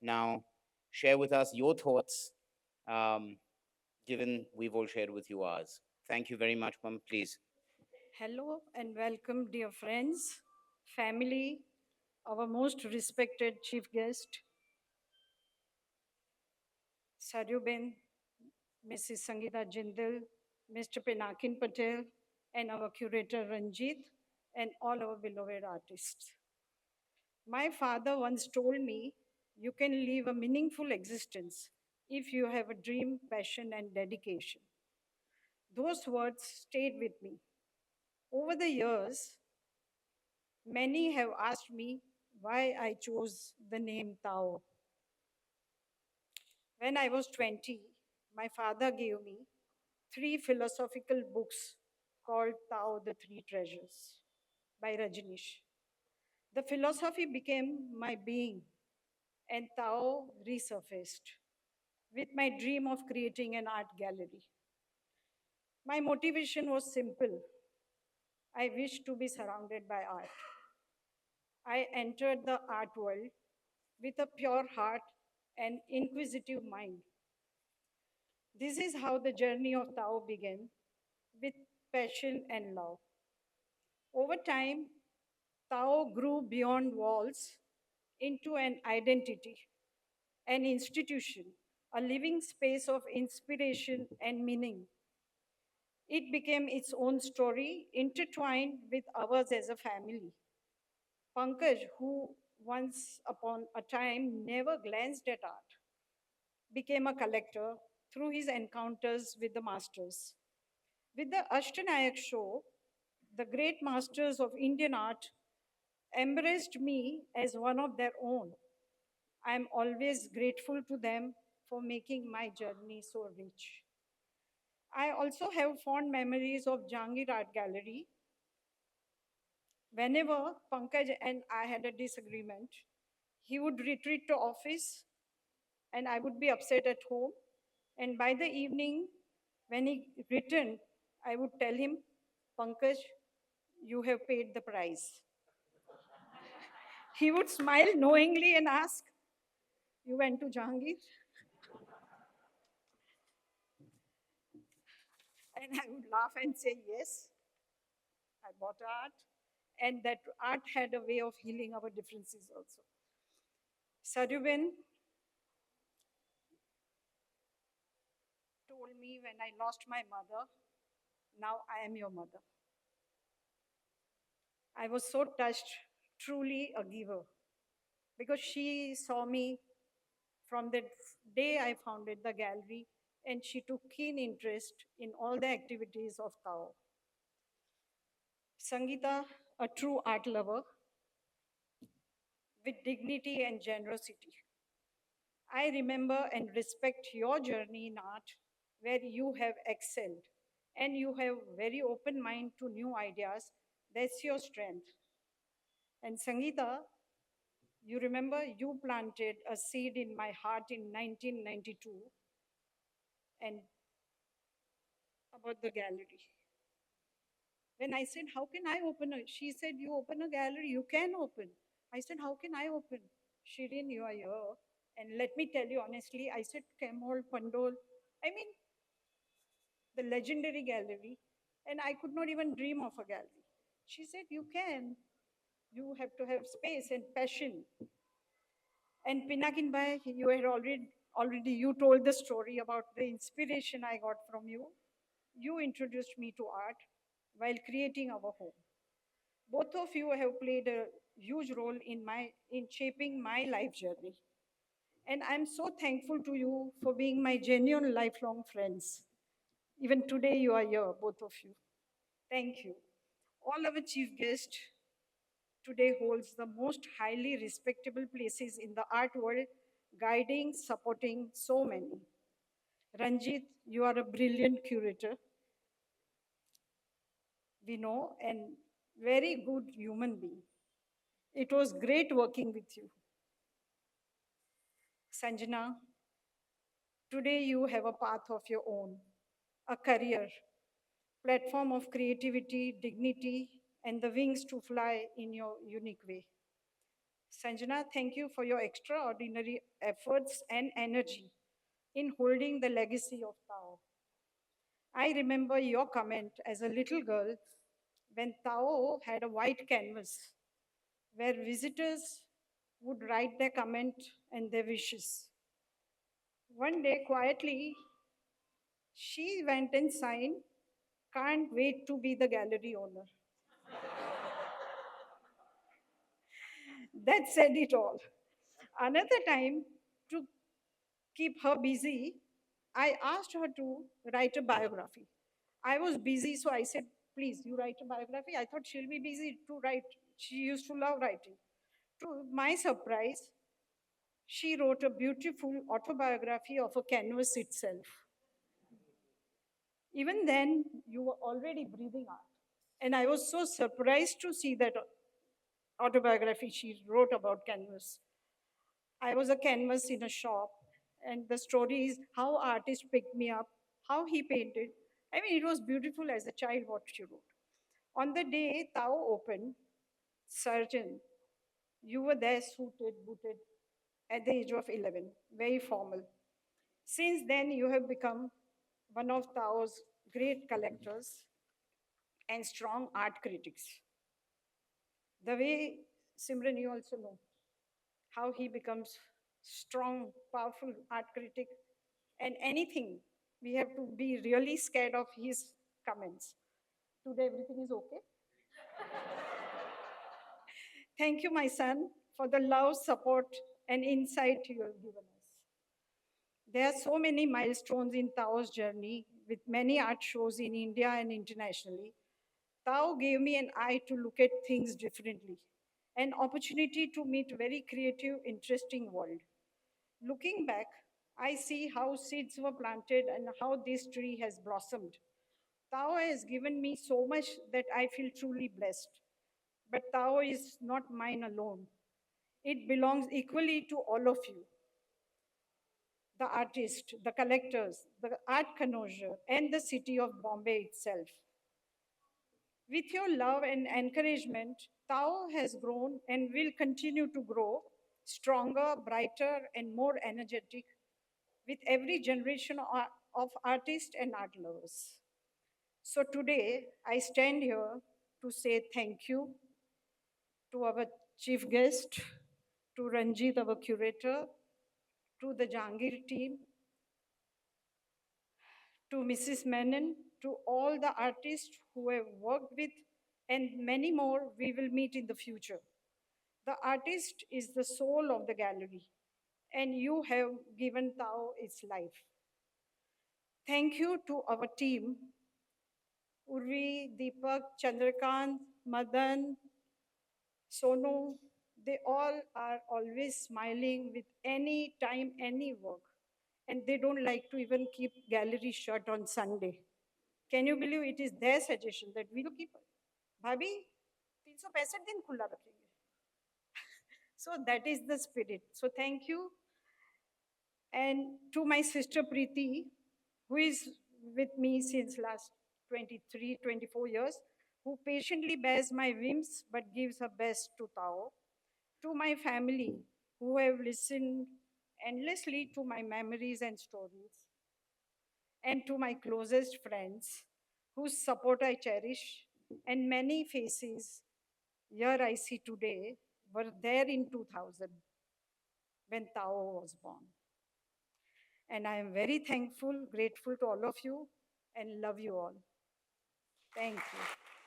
now share with us your thoughts, um, given we've all shared with you ours. Thank you very much, Ma'am. Please. Hello and welcome, dear friends, family, our most respected chief guest, Saryuben, Mrs. Sangeeta Jindal, Mr. Pinakin Patel, and our curator Ranjit, and all our beloved artists. My father once told me, you can live a meaningful existence if you have a dream, passion, and dedication. Those words stayed with me. Over the years, many have asked me why I chose the name Tao. When I was 20, my father gave me three philosophical books called Tao the Three Treasures by Rajneesh. The philosophy became my being, and Tao resurfaced with my dream of creating an art gallery. My motivation was simple. I wished to be surrounded by art. I entered the art world with a pure heart and inquisitive mind. This is how the journey of Tao began, with passion and love. Over time, Tao grew beyond walls into an identity, an institution, a living space of inspiration and meaning. It became its own story, intertwined with ours as a family. Pankaj, who once upon a time never glanced at art, became a collector through his encounters with the masters. With the Ashtanayak show, the great masters of Indian art embraced me as one of their own. I am always grateful to them for making my journey so rich. I also have fond memories of Jangir Art Gallery. Whenever Pankaj and I had a disagreement, he would retreat to office and I would be upset at home. And by the evening, when he returned, I would tell him, Pankaj, you have paid the price. He would smile knowingly and ask, you went to Jahangir? And I would laugh and say, yes, I bought art. And that art had a way of healing our differences also. Saruben told me when I lost my mother, now I am your mother. I was so touched, truly a giver, because she saw me from the day I founded the gallery, and she took keen interest in all the activities of Tao. Sangeeta, a true art lover with dignity and generosity. I remember and respect your journey in art, where you have excelled, and you have very open mind to new ideas. That's your strength. And Sangeeta, you remember you planted a seed in my heart in 1992 and about the gallery. When I said, how can I open a, she said, you open a gallery, you can open. I said, how can I open? Shirin, you are here. And let me tell you honestly, I said, Kemol, Pandol, I mean, the legendary gallery, and I could not even dream of a gallery. She said, you can. You have to have space and passion. And Pinakin Bhai, you had already you told the story about the inspiration I got from you. You introduced me to art while creating our home. Both of you have played a huge role in shaping my life journey. And I'm so thankful to you for being my genuine lifelong friends. Even today you are here, both of you. Thank you. All our chief guests today holds the most highly respectable places in the art world, guiding, supporting so many. Ranjit, you are a brilliant curator, we know, and very good human being. It was great working with you. Sanjana, today you have a path of your own, a career, platform of creativity, dignity, and the wings to fly in your unique way. Sanjana, thank you for your extraordinary efforts and energy in holding the legacy of Tao. I remember your comment as a little girl when Tao had a white canvas where visitors would write their comment and their wishes. One day, quietly, she went and signed, "Can't wait to be the gallery owner." That said it all. Another time, to keep her busy, I asked her to write a biography. I was busy, so I said, "Please, you write a biography." I thought she'll be busy to write. She used to love writing. To my surprise, she wrote a beautiful autobiography of a canvas itself. Even then, you were already breathing art. And I was so surprised to see that autobiography she wrote about canvas. I was a canvas in a shop, and the story is how artist picked me up, how he painted. I mean, it was beautiful as a child what she wrote. On the day Tao opened, surgeon, you were there suited, booted, at the age of 11, very formal. Since then, you have become one of Tao's great collectors and strong art critics. The way, Simran, you also know how he becomes strong, powerful art critic, and anything, we have to be really scared of his comments. Today, everything is okay. Thank you, my son, for the love, support, and insight you have given us. There are so many milestones in Tao's journey with many art shows in India and internationally. Tao gave me an eye to look at things differently, an opportunity to meet very creative, interesting world. Looking back, I see how seeds were planted and how this tree has blossomed. Tao has given me so much that I feel truly blessed. But Tao is not mine alone. It belongs equally to all of you, the artists, the collectors, the art connoisseur, and the city of Bombay itself. With your love and encouragement, Tao has grown and will continue to grow stronger, brighter, and more energetic with every generation of artists and art lovers. So today, I stand here to say thank you to our chief guest, to Ranjit, our curator, to the Jangir team, to Mrs. Menon, to all the artists who have worked with, and many more we will meet in the future. The artist is the soul of the gallery, and you have given Tao its life. Thank you to our team, Urvi, Deepak, Chandrakant, Madan, Sonu. They all are always smiling with any time, any work. And they don't like to even keep gallery shut on Sunday. Can you believe it is their suggestion that we'll keep Bhabhi, 365 दिन खुला रखेंगे. So that is the spirit. So thank you. And to my sister Preeti, who is with me since last 23, 24 years, who patiently bears my whims but gives her best to Tao. To my family, who have listened endlessly to my memories and stories. And to my closest friends, whose support I cherish, and many faces here I see today were there in 2000 when Tao was born. And I am very thankful, grateful to all of you, and love you all. Thank you.